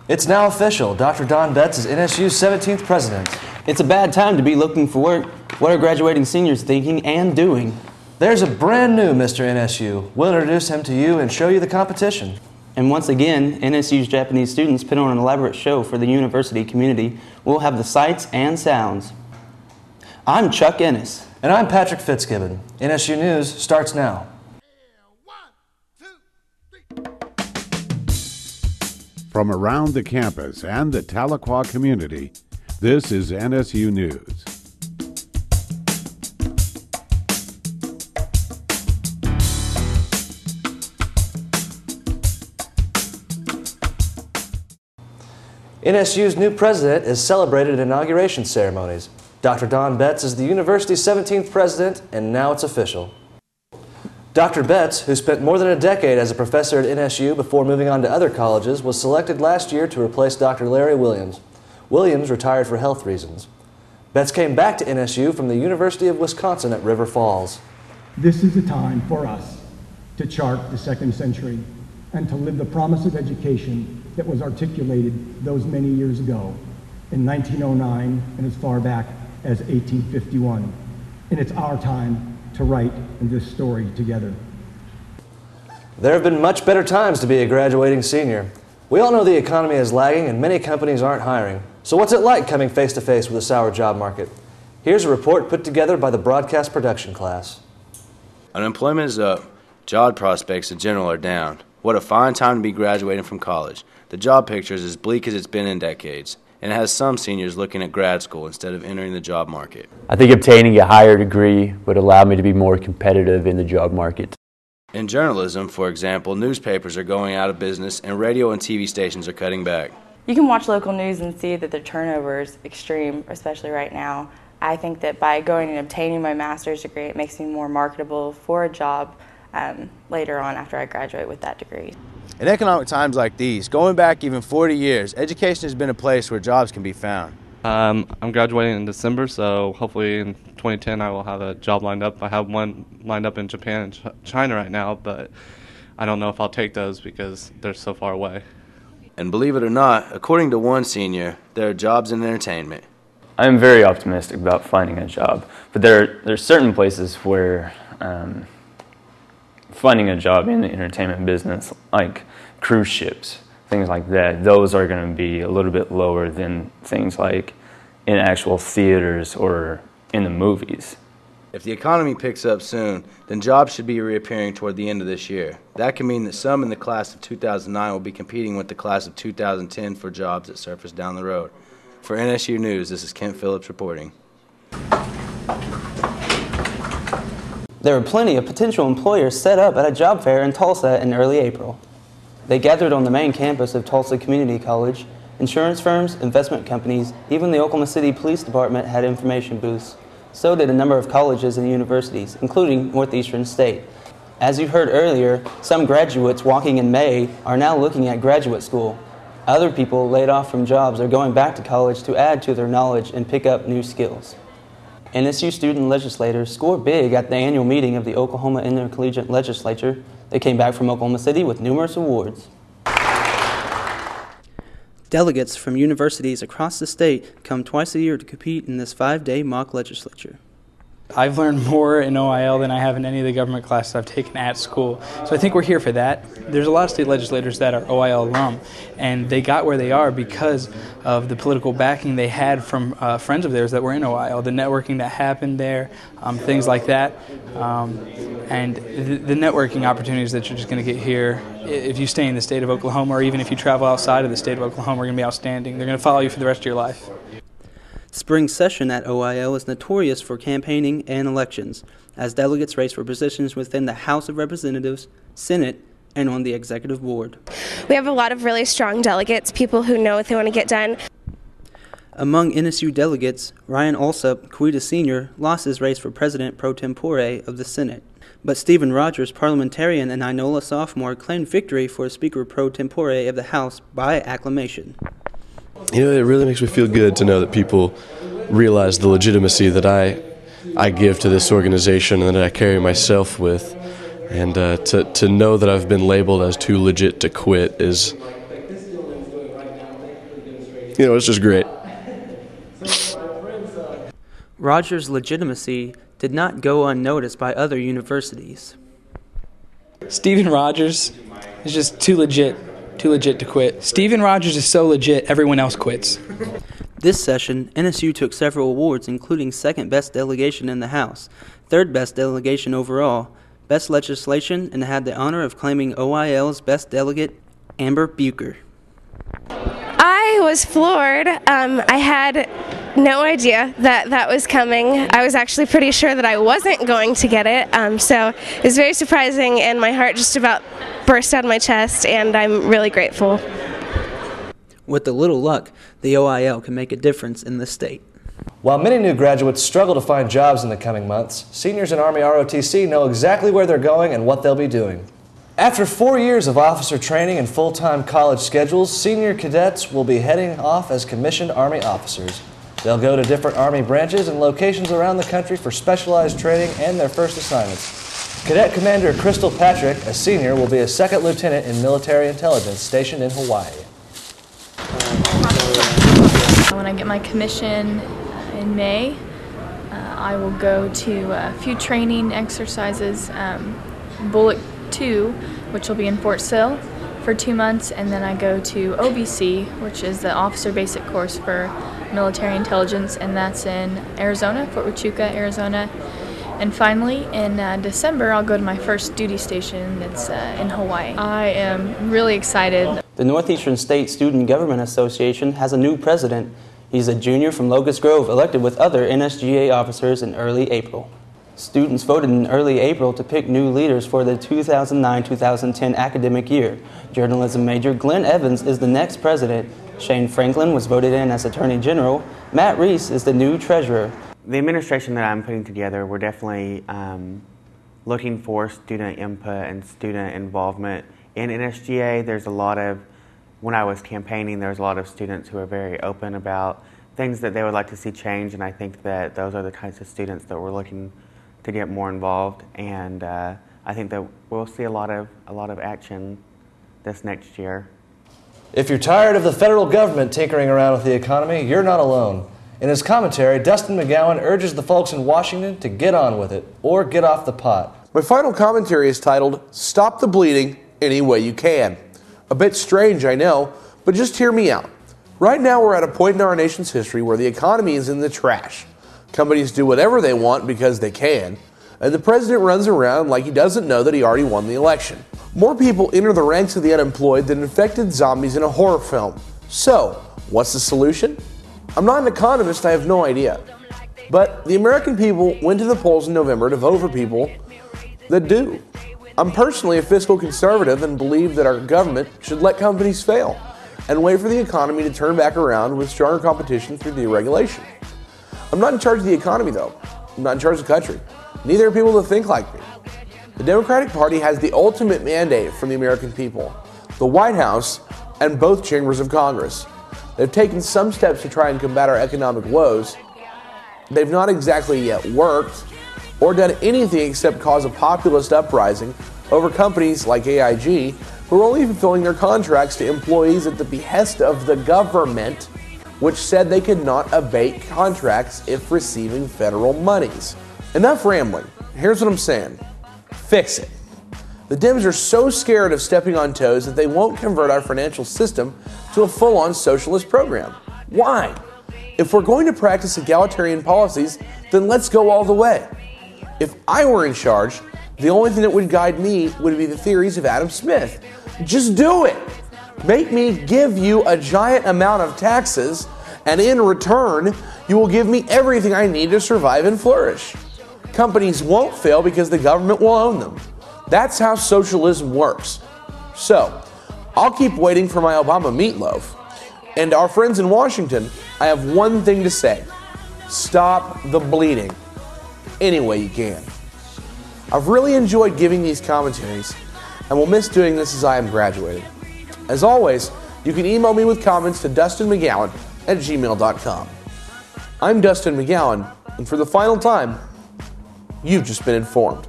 It's now official. Dr. Don Betts is NSU's 17th president. It's a bad time to be looking for work. What are graduating seniors thinking and doing? There's a brand new Mr. NSU. We'll introduce him to you and show you the competition. And once again, NSU's Japanese students put on an elaborate show for the university community. We'll have the sights and sounds. I'm Chuck Ennis. And I'm Patrick Fitzgibbon. NSU News starts now. From around the campus and the Tahlequah community, this is NSU News. NSU's new president is celebrated at inauguration ceremonies. Dr. Don Betts is the university's 17th president, and now it's official. Dr. Betts, who spent more than a decade as a professor at NSU before moving on to other colleges, was selected last year to replace Dr. Larry Williams. Williams retired for health reasons. Betts came back to NSU from the University of Wisconsin at River Falls. This is the time for us to chart the second century and to live the promise of education that was articulated those many years ago in 1909 and as far back as 1851. And it's our time to write this story together. There have been much better times to be a graduating senior. We all know the economy is lagging and many companies aren't hiring. So what's it like coming face to face with a sour job market? Here's a report put together by the broadcast production class. Unemployment is up. Job prospects in general are down. What a fine time to be graduating from college. The job picture is as bleak as it's been in decades, and it has some seniors looking at grad school instead of entering the job market. I think obtaining a higher degree would allow me to be more competitive in the job market. In journalism, for example, newspapers are going out of business and radio and TV stations are cutting back. You can watch local news and see that the turnover is extreme, especially right now. I think that by going and obtaining my master's degree, it makes me more marketable for a job later on after I graduate with that degree. In economic times like these, going back even 40 years, education has been a place where jobs can be found. I'm graduating in December, so hopefully in 2010 I will have a job lined up. I have one lined up in Japan and China right now, but I don't know if I'll take those because they're so far away. And believe it or not, according to one senior, there are jobs in entertainment. I am very optimistic about finding a job, but there are certain places where finding a job in the entertainment business, like cruise ships, things like that, those are going to be a little bit lower than things like in actual theaters or in the movies. If the economy picks up soon, then jobs should be reappearing toward the end of this year. That can mean that some in the class of 2009 will be competing with the class of 2010 for jobs that surface down the road. For NSU News, this is Kent Phillips reporting. There were plenty of potential employers set up at a job fair in Tulsa in early April. They gathered on the main campus of Tulsa Community College. Insurance firms, investment companies, even the Oklahoma City Police Department had information booths. So did a number of colleges and universities, including Northeastern State. As you heard earlier, some graduates walking in May are now looking at graduate school. Other people laid off from jobs are going back to college to add to their knowledge and pick up new skills. NSU student legislators scored big at the annual meeting of the Oklahoma Intercollegiate Legislature. They came back from Oklahoma City with numerous awards. Delegates from universities across the state come twice a year to compete in this 5-day mock legislature. I've learned more in OIL than I have in any of the government classes I've taken at school. So I think we're here for that. There's a lot of state legislators that are OIL alum, and they got where they are because of the political backing they had from friends of theirs that were in OIL, the networking that happened there, things like that. And the networking opportunities that you're just going to get here, if you stay in the state of Oklahoma or even if you travel outside of the state of Oklahoma, are going to be outstanding. They're going to follow you for the rest of your life. Spring session at OIL is notorious for campaigning and elections, as delegates race for positions within the House of Representatives, Senate, and on the executive board. We have a lot of really strong delegates, people who know what they want to get done. Among NSU delegates, Ryan Alsup, Coweta Sr., lost his race for president pro tempore of the Senate. But Stephen Rogers, parliamentarian and Inola sophomore, claimed victory for Speaker pro tempore of the House by acclamation. You know, it really makes me feel good to know that people realize the legitimacy that I give to this organization and that I carry myself with. And to know that I've been labeled as too legit to quit is You know, it's just great. Rogers' legitimacy did not go unnoticed by other universities. Stephen Rogers is just too legit to quit. Stephen Rogers is so legit, everyone else quits. This session, NSU took several awards, including second best delegation in the House, third best delegation overall, best legislation, and had the honor of claiming OIL's best delegate, Amber Bucher. I was floored. I had no idea that was coming. I was actually pretty sure that I wasn't going to get it, so it was very surprising, and my heart just about burst out of my chest, and I'm really grateful. With a little luck, the OIL can make a difference in the state. While many new graduates struggle to find jobs in the coming months, seniors in Army ROTC know exactly where they're going and what they'll be doing. After 4 years of officer training and full-time college schedules, senior cadets will be heading off as commissioned Army officers. They'll go to different Army branches and locations around the country for specialized training and their first assignments. Cadet Commander Crystal Patrick, a senior, will be a second lieutenant in military intelligence stationed in Hawaii. When I get my commission in May, I will go to a few training exercises, Bullet 2, which will be in Fort Sill for 2 months, and then I go to OBC, which is the Officer Basic Course for Military Intelligence, and that's in Arizona, Fort Huachuca, Arizona. And finally, in December, I'll go to my first duty station that's in Hawaii. I am really excited. The Northeastern State Student Government Association has a new president. He's a junior from Locust Grove, elected with other NSGA officers in early April. Students voted in early April to pick new leaders for the 2009-2010 academic year. Journalism major Glenn Evans is the next president. Shane Franklin was voted in as Attorney General. Matt Reese is the new treasurer. The administration that I'm putting together, we're definitely looking for student input and student involvement. In NSGA, there's a lot of, when I was campaigning, there was a lot of students who are very open about things that they would like to see change, and I think that those are the types of students that we're looking to get more involved, and I think that we'll see a lot of action this next year. If you're tired of the federal government tinkering around with the economy, you're not alone. In his commentary, Dustin McGowan urges the folks in Washington to get on with it or get off the pot. My final commentary is titled, "Stop the Bleeding Any Way You Can." A bit strange, I know, but just hear me out. Right now we're at a point in our nation's history where the economy is in the trash. Companies do whatever they want because they can, and the president runs around like he doesn't know that he already won the election. More people enter the ranks of the unemployed than infected zombies in a horror film. So, what's the solution? I'm not an economist, I have no idea. But the American people went to the polls in November to vote for people that do. I'm personally a fiscal conservative and believe that our government should let companies fail and wait for the economy to turn back around with stronger competition through deregulation. I'm not in charge of the economy, though. I'm not in charge of the country. Neither are people that think like me. The Democratic Party has the ultimate mandate from the American people, the White House and both chambers of Congress. They've taken some steps to try and combat our economic woes. They've not exactly yet worked or done anything except cause a populist uprising over companies like AIG, who are only fulfilling their contracts to employees at the behest of the government, which said they could not abate contracts if receiving federal monies. Enough rambling. Here's what I'm saying. Fix it. The Dems are so scared of stepping on toes that they won't convert our financial system to a full-on socialist program. Why? If we're going to practice egalitarian policies, then let's go all the way. If I were in charge, the only thing that would guide me would be the theories of Adam Smith. Just do it. Make me give you a giant amount of taxes, and in return, you will give me everything I need to survive and flourish. Companies won't fail because the government will own them. That's how socialism works. So, I'll keep waiting for my Obama meatloaf. And our friends in Washington, I have one thing to say. Stop the bleeding any way you can. I've really enjoyed giving these commentaries, and will miss doing this as I am graduating. As always, you can email me with comments to dustinmcgowan@gmail.com. I'm Dustin McGowan, and for the final time, you've just been informed.